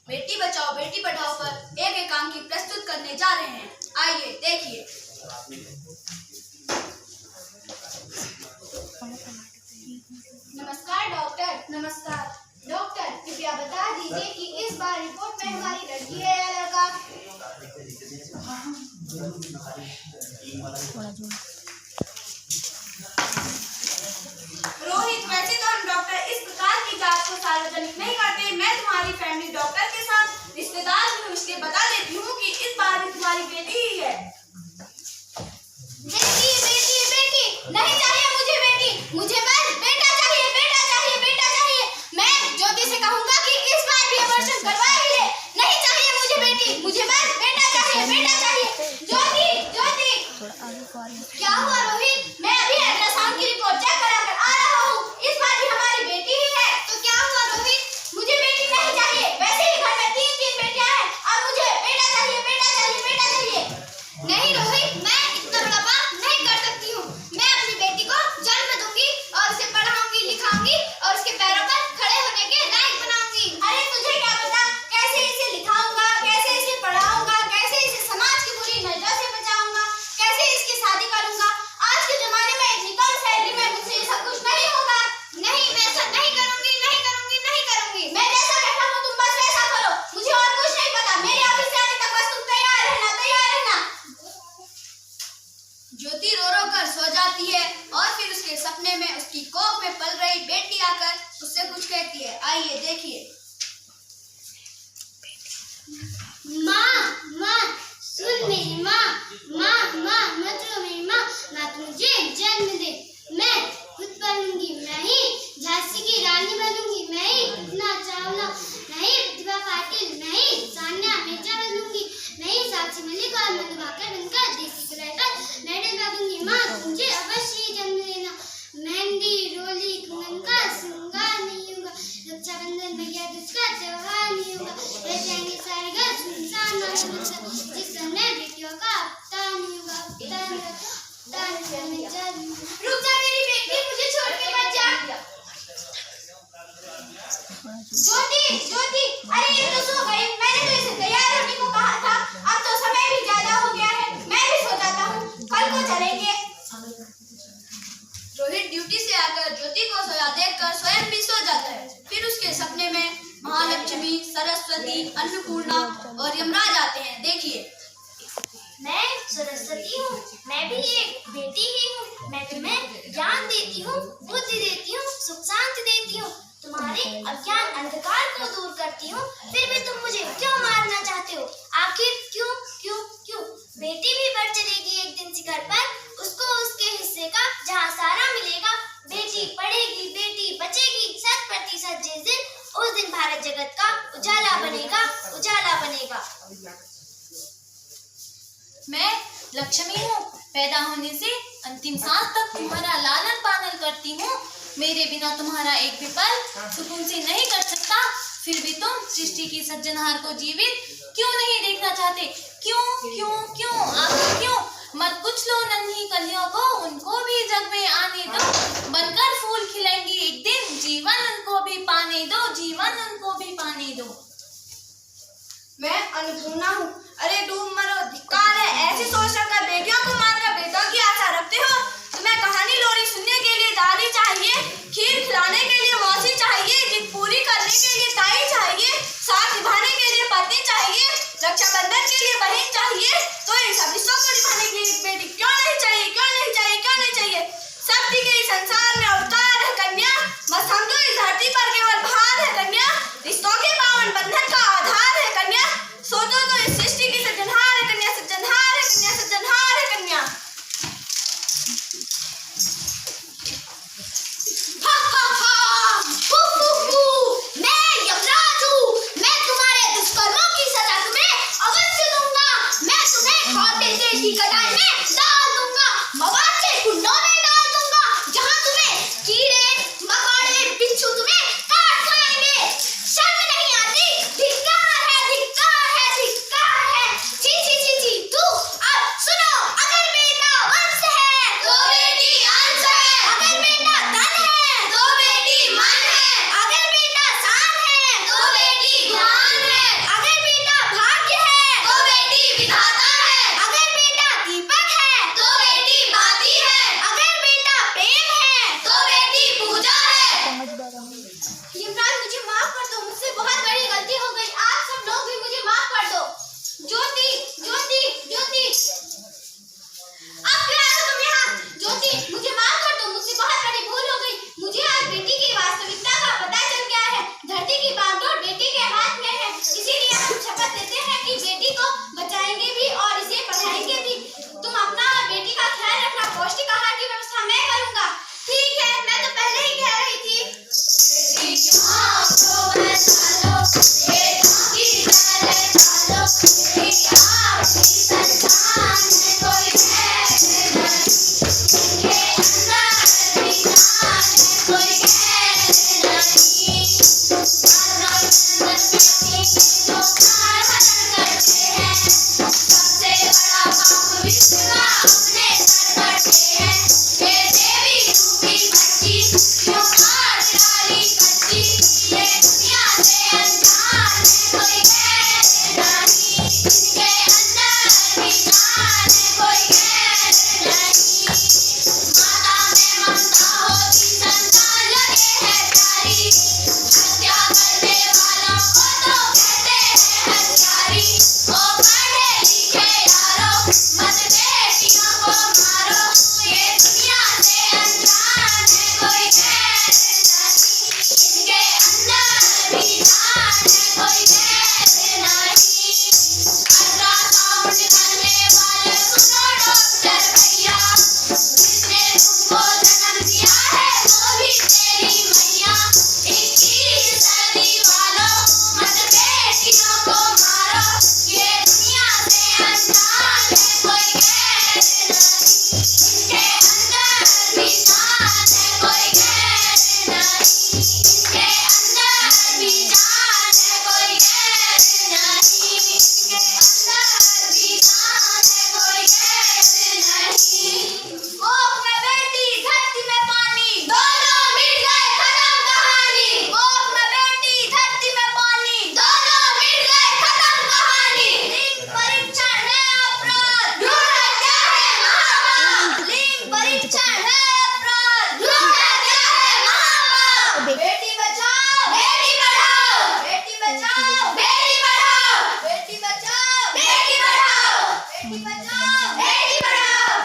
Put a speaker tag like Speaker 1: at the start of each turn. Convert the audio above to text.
Speaker 1: बेटी बचाओ बेटी पढ़ाओ पर एक एकांकी प्रस्तुत करने जा रहे हैं। आइए देखिए। नमस्कार डॉक्टर। नमस्कार डॉक्टर, कृपया बता दीजिए कि इस बार रिपोर्ट में हमारी लड़की है या लड़का? रोहित, वैसे तो हम डॉक्टर इस प्रकार की जांच को सार्वजनिक नहीं करते। मैं तुम्हारी फैमिली डॉक्टर के साथ रिश्तेदार हूँ, इसलिए बता देती हूँ कि इस बार भी तुम्हारी बेटी ही है। बेटी बेटी बेटी नहीं चाहिए मुझे बेटी, मुझे बस बेटा चाहिए, बेटा चाहिए, बेटा चाहिए। मैं ज्योति से कहूँगा कि इस बार भी अबॉर्शन करवा ही ले। नहीं चाहिए मुझे बेटी, मुझे बस बेटा चाहिए, बेटा चाहिए। ज्योति ज्योति क्या हुआ रोहित? मैं अभी अल्ट्रासाउंड की रिपोर्ट चेक करा कर आ रहा हूँ। इस बार भी हमारी बेटी ही है। तो क्या हुआ रोहित? मुझे बेटी नहीं चाहिए, वैसे ही घर में तीन बेटियां हैं और मुझे बेटा चाहिए, बेटा चाहिए, बेटा चाहिए। नहीं रोहित, मैं इतना बड़ा पाप नहीं कर सकती हूँ। मैं अपनी बेटी को जन्म दूंगी और उसे पढ़ाऊंगी, लिखाऊंगी और उसके पैरों पर खड़े होने के लायक बनाऊंगी। अरे तुझे क्या पता कैसे इसे लिखाऊंगा, कैसे इसे पढ़ाऊंगा, कैसे इसे समाज की बुरी नजरों से बचाऊंगा, कैसे इसकी शादी करूंगा। आज के जमाने में इतनी कम सैलरी में मुझसे ये सब कुछ नहीं होगा। नहीं, मैं ऐसा नहीं करूंगी, नहीं करूंगी, नहीं करूंगी। मैं जैसा कहता हूँ तुम बस वैसा करो, मुझे और कुछ नहीं पता। मेरे ऑफिस से आने तक बस तुम तैयार रहना, तैयार रहना। ज्योति रो रो कर सो जाती है और फिर उसके सपने में उसकी कोख में पल रही बेटी आकर उससे कुछ कहती है। आइए देखिए।
Speaker 2: माँ सुन मेरी माँ, मत रो मेरी माँ तू मुझे जन्म दे। मैं खुद पढ़ूंगी, मैं ही झांसी की रानी बनूंगी, मैं ही कल्पना चावला, मैं ही प्रतिभा पाटिल, मैं ही सान्या मिर्जा बनूंगी, मैं ही साक्षी मलिक और मधु भाकर बनकर देसी को रहकर मेडल लाऊंगी। माँ मुझे अवश्य ही जन्म देना। मेहंदी रोली कंगन का श्रृंगार नहीं होगा, रक्षाबंधन भैया दूज का त्योहार नहीं होगा, रह जाएंगे सारे घर सुनसान और सुनसान, जिस समय बेटियों का हफ्ता नहीं होगा, रुक जा मेरी बेटी, मुझे छोड़ के मत जा। ज्योति ज्योति, अरे ये तो सो गई। मैंने तो इसे तैयार होने को कहा था। अब तो समय भी ज्यादा हो गया है, मैं भी सो जाता हूँ, कल को चलेंगे।
Speaker 1: रोहित ड्यूटी से आकर ज्योति को सोया देखकर स्वयं भी सो जाता है। फिर उसके सपने में महालक्ष्मी, सरस्वती, अन्नपूर्णा और यमराज आते हैं। देखिए।
Speaker 2: मैं सरस्वती हूँ, मैं भी एक बेटी ही हूँ। मैं तुम्हें ज्ञान देती हूँ, बुद्धि देती हूँ, सुख शांति देती हूँ, तुम्हारे अज्ञान अंधकार को दूर करती हूँ। फिर भी तुम मुझे क्यों मारना चाहते हो? आखिर क्यों क्यों क्यों? बेटी भी बढ़ चलेगी एक दिन शिखर पर, उसको उसके हिस्से का जहाँ सारा मिलेगा। बेटी पढ़ेगी, बेटी बचेगी 100% जिस दिन, उस दिन भारत जगत का उजाला बनेगा, उजाला बनेगा।
Speaker 3: मैं लक्ष्मी हूँ, पैदा होने से अंतिम सांस तक तुम्हारा लालन पालन करती हूँ। मेरे बिना तुम्हारा एक भी पल सुकून से नहीं कर सकता। फिर भी तुम सृष्टि की सज्जनहार को जीवित क्यों नहीं देखना चाहते? क्यों क्यों क्यों आखिर क्यों? मत कुछ लो नन्ही कलियों को, उनको भी जग में आने दो, बनकर फूल खिलेंगी एक दिन, जीवन उनको भी पाने दो, जीवन उनको भी पाने दो।
Speaker 1: मैं अन्नपूर्णा हूँ। अरे डूब मरो, धिक्कार है। ऐसी सोच रखकर बेटियों को मारकर बेटों की आशा रखते हो। तुम्हें कहानी लोरी सुनने के लिए दादी चाहिए, खीर खिलाने के लिए मौसी चाहिए, जिद पूरी करने के लिए ताई चाहिए, साथ निभाने के लिए पत्नी चाहिए, रक्षाबंधन के लिए बहन चाहिए। तो इन सब रिश्तों को निभाने के लिए बेटी क्यों नहीं चाहिए, क्यों नहीं चाहिए, क्यों नहीं चाहिए? शक्ति के इस संसार में अवतार है कन्या, बस हम तो इस धरती पर केवल भार है कन्या, रिश्तों के पावन बंधन का आधार है कन्या। सोचो तो इस सृष्टि की सृजनहार है कन्या, सृजनहार है कन्या, सृजनहार है कन्या। हा हा हा यमराज मुझे माफ कर दो, मुझसे बहुत बड़ी गलती हो गई।